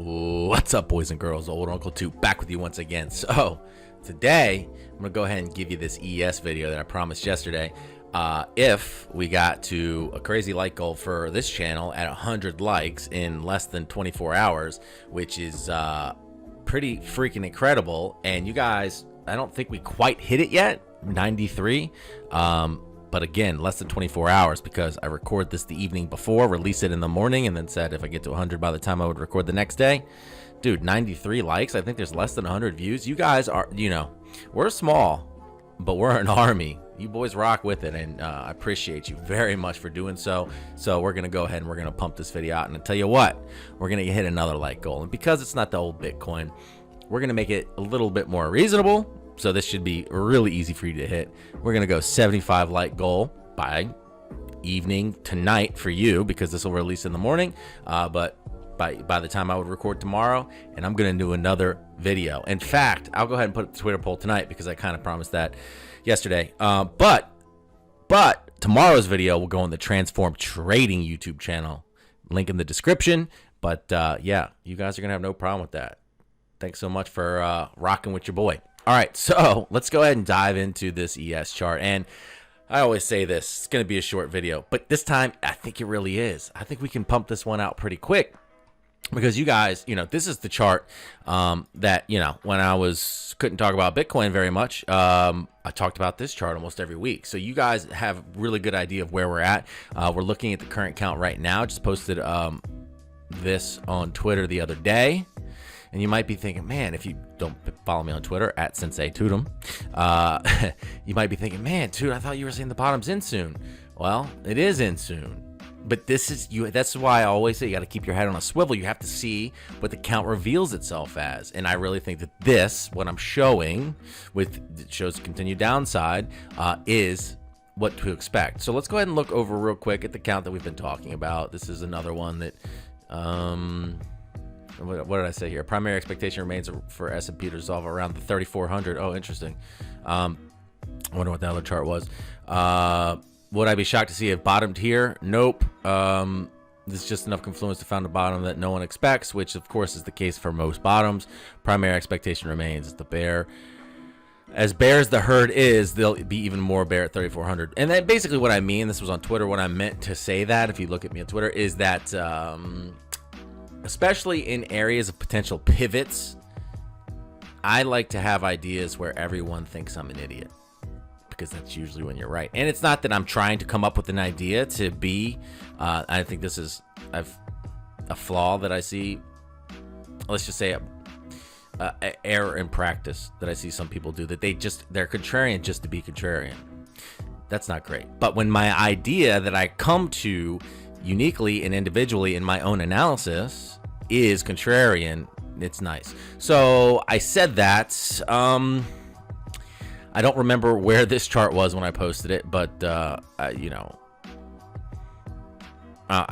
What's up, boys and girls? Old Uncle 2 back with you once again. So today I'm gonna go ahead and give you this ES video that I promised yesterday. If we got to a crazy like goal for this channel at 100 likes in less than 24 hours, which is pretty freaking incredible. And you guys, I don't think we quite hit it yet, 93. But again, less than 24 hours, because I record this the evening before, release it in the morning, and then said if I get to 100 by the time I would record the next day. Dude, 93 likes. I think there's less than 100 views. You guys are, we're small, but we're an army. You boys rock with it, and I appreciate you very much for doing so. So we're going to go ahead and we're going to pump this video out. And I'll tell you what, we're going to hit another like goal. And because it's not the old Bitcoin, we're going to make it a little bit more reasonable. So this should be really easy for you to hit. We're going to go 75 like goal by evening tonight for you, because this will release in the morning. But by the time I would record tomorrow, and I'm going to do another video. In fact, I'll go ahead and put the Twitter poll tonight, because I kind of promised that yesterday. But tomorrow's video will go on the Transform Trading YouTube channel. Link in the description. But yeah, you guys are going to have no problem with that. Thanks so much for rocking with your boy. All right, so let's go ahead and dive into this ES chart. And I always say this, it's going to be a short video, but this time I think it really is. I think we can pump this one out pretty quick, because you guys, this is the chart that, when I couldn't talk about Bitcoin very much, I talked about this chart almost every week. So you guys have a really good idea of where we're at. We're looking at the current count right now. Just posted this on Twitter the other day. And you might be thinking, man, if you don't follow me on Twitter, at sensei-tutum, you might be thinking, man, dude, I thought you were saying the bottom's in soon. Well, it is in soon. But this is that's why I always say you got to keep your head on a swivel. You have to see what the count reveals itself as. And I really think that this, what I'm showing, it shows continued downside, is what to expect. So let's go ahead and look over real quick at the count that we've been talking about. This is another one that... what did I say here? Primary expectation remains for S&P to resolve around the 3,400. Oh, interesting. I wonder what the other chart was. Would I be shocked to see it bottomed here? Nope. This is just enough confluence to find a bottom that no one expects, which of course is the case for most bottoms. Primary expectation remains the bear. As bear as the herd is, there'll be even more bear at 3,400. And then basically what I mean, this was on Twitter, what I meant to say that, if you look at me on Twitter, is that... especially in areas of potential pivots, I like to have ideas where everyone thinks I'm an idiot, because that's usually when you're right. And it's not that I'm trying to come up with an idea to be, I think this is a flaw that I see, let's just say a error in practice that I see some people do, that they're contrarian just to be contrarian. That's not great. But when my idea that I come to uniquely and individually in my own analysis is contrarian, it's nice. So I said that. I don't remember where this chart was when I posted it, but I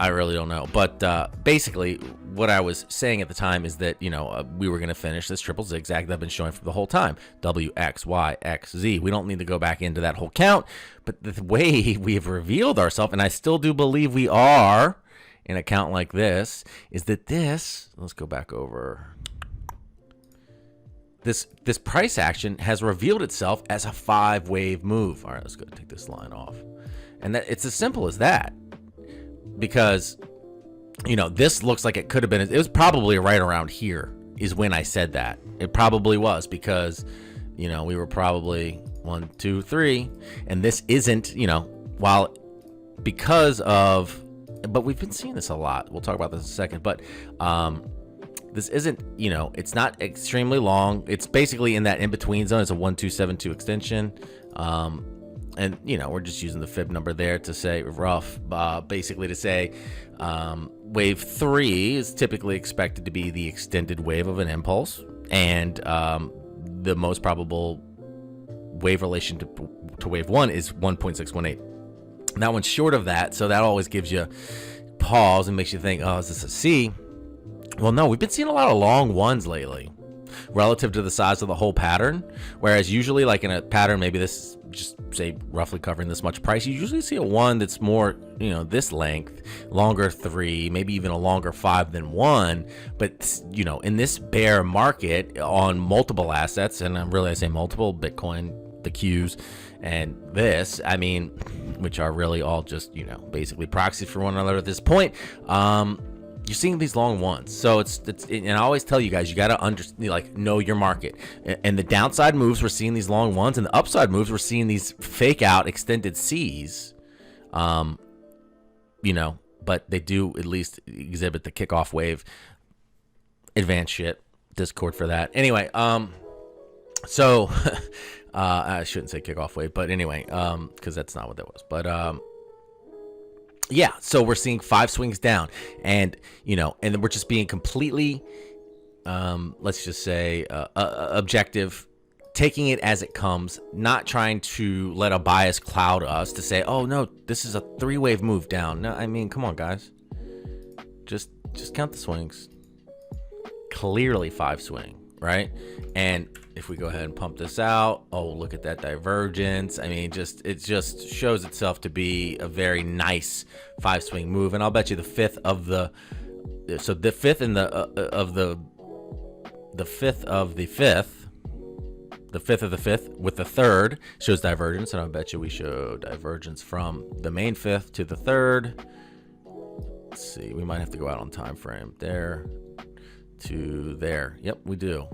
really don't know. But basically what I was saying at the time is that we were going to finish this triple zigzag that I've been showing for the whole time. W, X, Y, X, Z. We don't need to go back into that whole count, but the way we've revealed ourselves, and I still do believe we are in a count like this, is that let's go back over. This price action has revealed itself as a 5-wave move. All right, let's go take this line off. And that it's as simple as that. Because, this looks like it could have been, it was probably right around here is when I said that. It probably was, because, we were probably 1, 2, 3. And this isn't, but we've been seeing this a lot. We'll talk about this in a second. But this isn't, it's not extremely long. It's basically in that in-between zone. It's a 1272 extension. And, we're just using the fib number there to say rough, basically to say wave 3 is typically expected to be the extended wave of an impulse. And the most probable wave relation to wave 1 is 1.618. That one's short of that, so that always gives you pause and makes you think, oh, is this a C? Well, no, we've been seeing a lot of long ones lately. relative to the size of the whole pattern. Whereas usually, like in a pattern, maybe this just say roughly covering this much price, you usually see a 1 that's more, you know, this length, longer 3, maybe even a longer 5 than 1. But, you know, in this bear market on multiple assets, and I say multiple, Bitcoin, the Qs, and this, I mean, which are really all just, you know, basically proxies for one another at this point. You're seeing these long ones. So it's and I always tell you guys, you got to know your market. And the downside moves, we're seeing these long ones, and the upside moves, we're seeing these fake out extended C's. You know, but they do at least exhibit the kickoff wave. Advanced shit. Discord for that. Anyway, so I shouldn't say kickoff wave, but anyway, because that's not what that was. But yeah, so we're seeing 5 swings down, and you know, and we're just being completely, let's just say, objective, taking it as it comes, not trying to let a bias cloud us to say, oh no, this is a 3-wave move down. No, I mean, come on, guys, just count the swings. Clearly 5 swing, right? And if we go ahead and pump this out, oh, look at that divergence. I mean, it just shows itself to be a very nice 5 swing move. And I'll bet you the fifth of the fifth with the third shows divergence. And I'll bet you we show divergence from the main fifth to the third. Let's see, we might have to go out on time frame there to there. Yep, we do.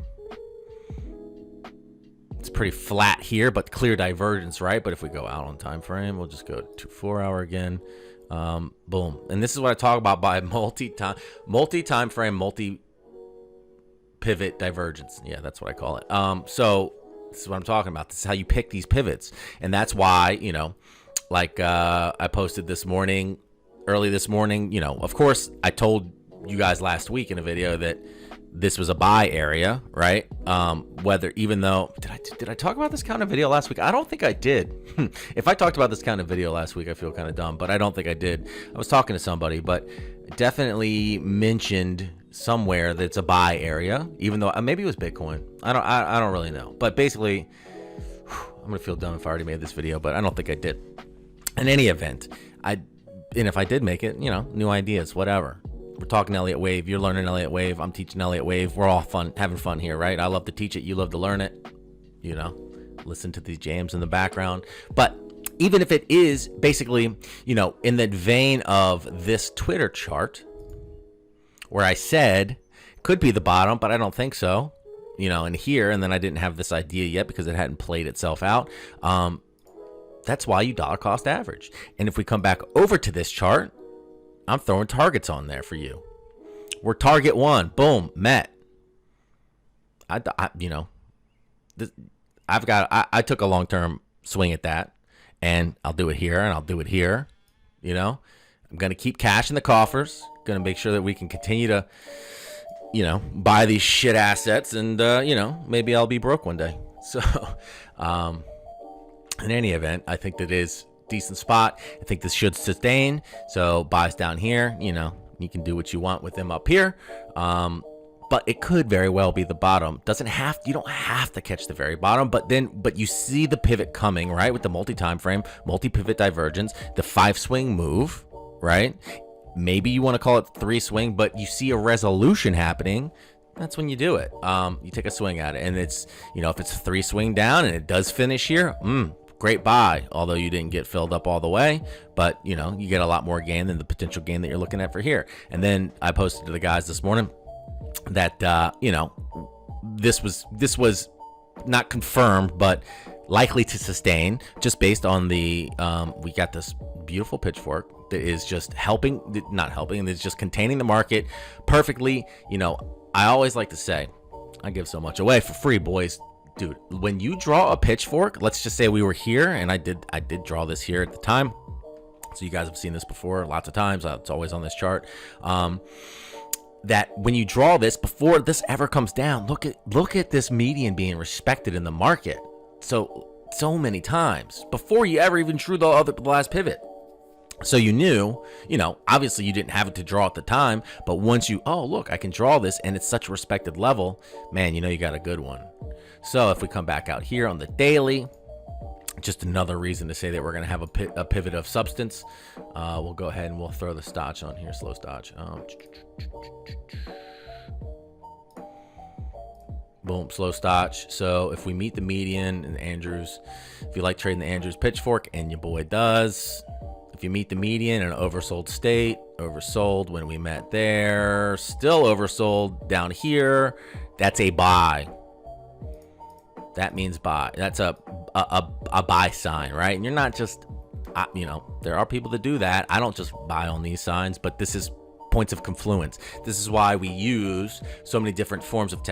It's pretty flat here, but clear divergence, right? But if we go out on time frame, we'll just go to 4 hour again. Boom. And this is what I talk about by multi-time frame, multi-pivot divergence. Yeah, that's what I call it. So this is what I'm talking about. This is how you pick these pivots. And that's why, you know, like I posted early this morning, you know, of course, I told you guys last week in a video that this was a buy area, right? Even though, did I talk about this kind of video last week? I don't think I did. If I talked about this kind of video last week, I feel kind of dumb, but I don't think I did. I was talking to somebody, but definitely mentioned somewhere that it's a buy area, even though maybe it was Bitcoin. I don't really know. But basically, I'm gonna feel dumb if I already made this video, but I don't think I did. In any event, and if I did make it, you know, new ideas, whatever. We're talking Elliott Wave. You're learning Elliott Wave. I'm teaching Elliott Wave. We're all having fun here, right? I love to teach it. You love to learn it. You know, listen to these jams in the background. But even if it is basically, you know, in the vein of this Twitter chart, where I said could be the bottom, but I don't think so. You know, and here, and then I didn't have this idea yet because it hadn't played itself out. That's why you dollar cost average. And if we come back over to this chart, I'm throwing targets on there for you. We're target 1, boom, met. I took a long-term swing at that, and I'll do it here, and I'll do it here. You know, I'm going to keep cash in the coffers, going to make sure that we can continue to, you know, buy these shit assets, and, you know, maybe I'll be broke one day. So, in any event, I think that is decent spot. I think this should sustain. So buys down here, you know, you can do what you want with them up here. But it could very well be the bottom. You don't have to catch the very bottom, but you see the pivot coming, right? With the multi-time frame, multi-pivot divergence, the 5 swing move, right? Maybe you want to call it 3 swing, but you see a resolution happening. That's when you do it. You take a swing at it, and it's, you know, if it's a 3 swing down and it does finish here, great buy, although you didn't get filled up all the way, but you know, you get a lot more gain than the potential gain that you're looking at for here. And then I posted to the guys this morning that you know, this was not confirmed, but likely to sustain, just based on the we got this beautiful pitchfork that is just not helping, it's just containing the market perfectly. You know, I always like to say, I give so much away for free, boys. Dude, when you draw a pitchfork, let's just say we were here, and I did draw this here at the time. So you guys have seen this before lots of times. It's always on this chart. That when you draw this, before this ever comes down, look at this median being respected in the market. So many times before you ever even drew the last pivot. So you knew, obviously you didn't have it to draw at the time, but once you, oh, look, I can draw this and it's such a respected level, man, you got a good one. So if we come back out here on the daily, just another reason to say that we're going to have a pivot of substance. We'll go ahead and we'll throw the stotch on here, slow stotch. Boom, slow stotch. So if we meet the median in Andrews, if you like trading the Andrews pitchfork, and your boy does, if you meet the median in an oversold state, oversold when we met there, still oversold down here, that's a buy. That means buy. That's a buy sign, right? And you're not just, there are people that do that. I don't just buy on these signs, but this is points of confluence. This is why we use so many different forms of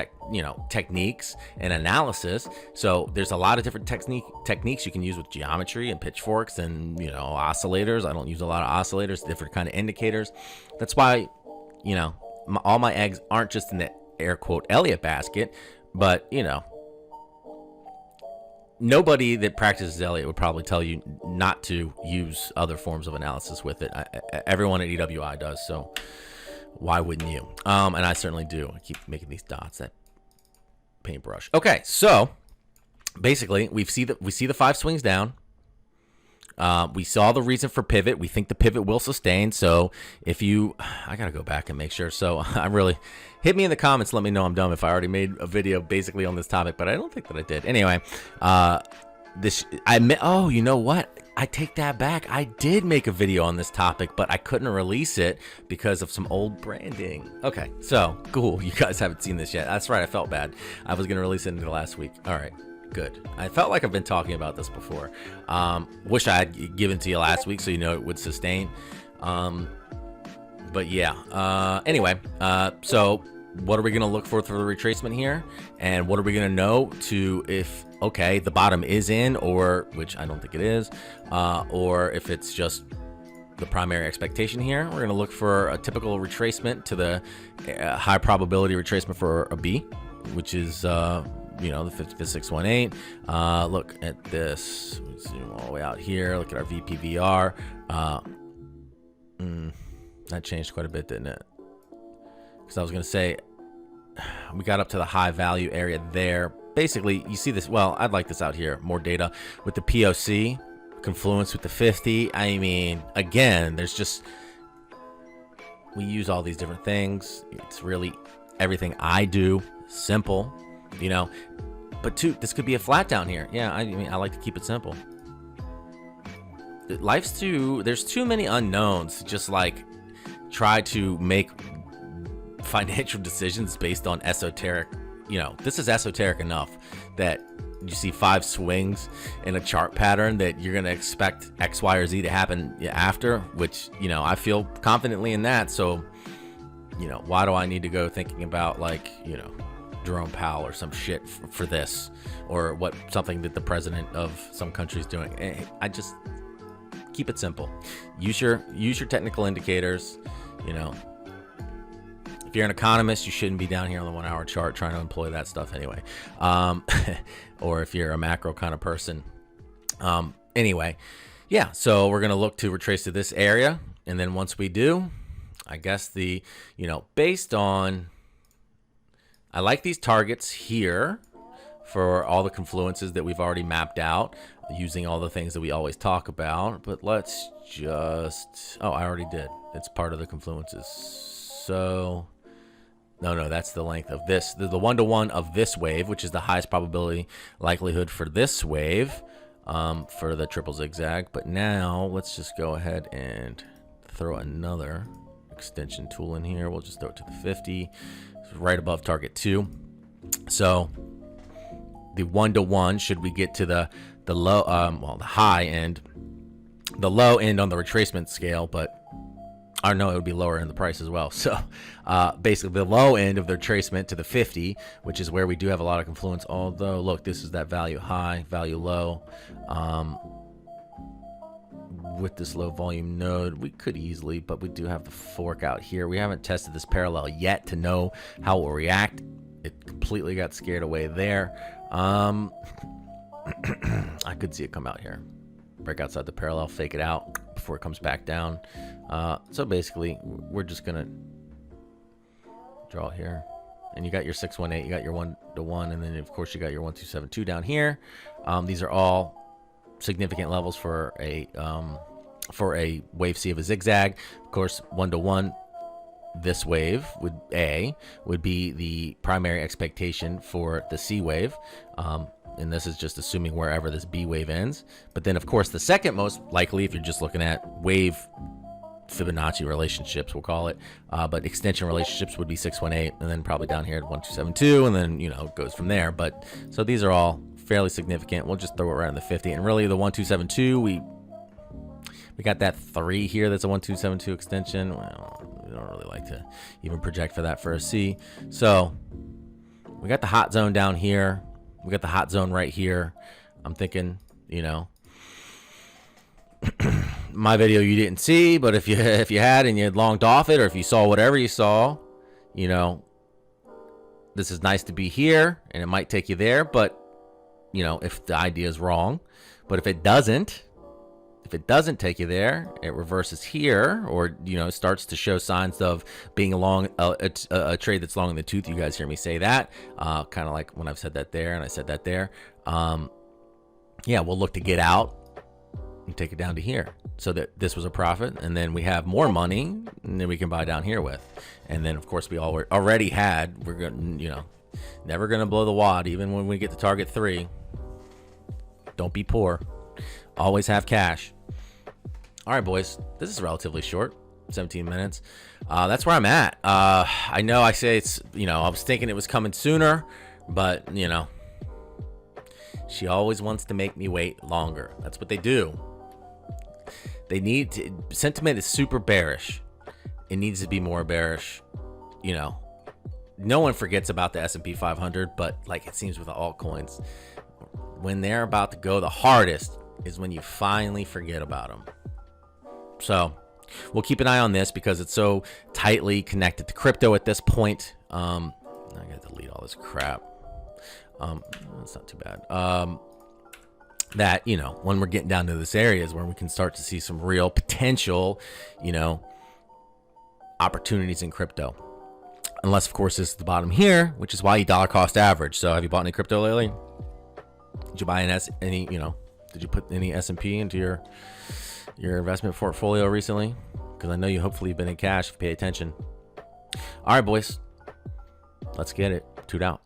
techniques and analysis. So there's a lot of different techniques you can use with geometry and pitchforks and oscillators. I don't use a lot of oscillators, different kind of indicators. That's why all my eggs aren't just in the air quote Elliott basket, but nobody that practices Elliott would probably tell you not to use other forms of analysis with it. Everyone at EWI does, so why wouldn't you? And I certainly do. I keep making these dots, that paintbrush. Okay, so basically we see the 5 swings down. We saw the reason for pivot. We think the pivot will sustain. So if I gotta go back and make sure. So I really hit me in the comments. Let me know I'm dumb if I already made a video basically on this topic, but I don't think that I did. Anyway, oh, you know what? I take that back. I did make a video on this topic, but I couldn't release it because of some old branding. Okay, so cool. You guys haven't seen this yet. That's right. I felt bad. I was gonna release it into last week. All right. Good. I felt like I've been talking about this before. Wish I had given to you last week so it would sustain. But yeah. Anyway, so what are we going to look for the retracement here? And what are we going to know if, okay, the bottom is in, or, which I don't think it is, or if it's just the primary expectation here. We're going to look for a typical retracement to the high probability retracement for a B, which is the 55618. Look at this. Zoom all the way out here. Look at our VPVR. That changed quite a bit, didn't it? Because I was going to say we got up to the high value area there. Basically, you see this. Well, I'd like this out here. More data with the POC, Confluence with the 50. I mean, again, we use all these different things. It's really everything I do. Simple. But this could be a flat down here. Yeah, I mean, I like to keep it simple. There's too many unknowns to just try to make financial decisions based on esoteric. This is esoteric enough that you see 5 swings in a chart pattern that you're going to expect X, Y, or Z to happen after, which, I feel confidently in that. So, why do I need to go thinking about Jerome Powell or some shit for this, or something that the president of some country is doing? I just keep it simple. Use your technical indicators. If you're an economist, you shouldn't be down here on the 1 hour chart trying to employ that stuff anyway. Or if you're a macro kind of person. Anyway, yeah. So we're gonna look to retrace to this area, and then once we do, I guess based on. I like these targets here for all the confluences that we've already mapped out using all the things that we always talk about. But let's just, I already did. It's part of the confluences. So, no, that's the length of this. The 1-to-1 of this wave, which is the highest probability likelihood for this wave for the triple zigzag. But now let's just go ahead and throw another extension tool in here. We'll just throw it to the 50. Right above target 2. So the 1-to-1, should we get to the low, the high end, the low end on the retracement scale, but I know it would be lower in the price as well. So basically the low end of the retracement to the 50, which is where we do have a lot of confluence. Although look, this is that value high, value low. With this low volume node, we could easily, but we do have the fork out here. We haven't tested this parallel yet to know how it will react. It completely got scared away there. I could see it come out here. break outside the parallel, fake it out before it comes back down. So basically, we're just gonna draw here, and you got your 618, you got your 1-to-1, and then of course you got your 1272 down here. These are all significant levels for a wave C of a zigzag. Of course, 1-to-1. This wave would be the primary expectation for the C wave, and this is just assuming wherever this B wave ends. But then, of course, the second most likely, if you're just looking at wave Fibonacci relationships, we'll call it, but extension relationships would be 618, and then probably down here at 1272, and then it goes from there. But so these are all fairly significant. We'll just throw it right in the 50, and really the 1272 we got that 3 here. That's a 1272 extension. Well, we don't really like to even project for that for a C. So we got the hot zone down here. We got the hot zone right here. I'm thinking, my video you didn't see, but if you had and you had longed off it, or if you saw whatever you saw, this is nice to be here, and it might take you there. But if the idea is wrong, but if it doesn't take you there, it reverses here, or starts to show signs of being along a trade that's long in the tooth. You guys hear me say that, kind of like when I've said that there and I said that there. Yeah, we'll look to get out and take it down to here, so that this was a profit, and then we have more money, and then we can buy down here with. And then of course we already had. We're gonna never gonna blow the wad, even when we get to target 3. Don't be poor. Always have cash. All right, boys, this is relatively short, 17 minutes. That's where I'm at. I know I say it's, I was thinking it was coming sooner, but, she always wants to make me wait longer. That's what they do. They need to, sentiment is super bearish. It needs to be more bearish. No one forgets about the S&P 500, but like it seems with the altcoins, when they're about to go the hardest is when you finally forget about them. So we'll keep an eye on this because it's so tightly connected to crypto at this point. I gotta delete all this crap. That's not too bad. That, when we're getting down to this area is where we can start to see some real potential, opportunities in crypto. Unless, of course, this is the bottom here, which is why you dollar cost average. So have you bought any crypto lately? Did you buy did you put any S&P into your investment portfolio recently? Because I know you hopefully have been in cash if you pay attention. All right, boys. Let's get it. Toot out.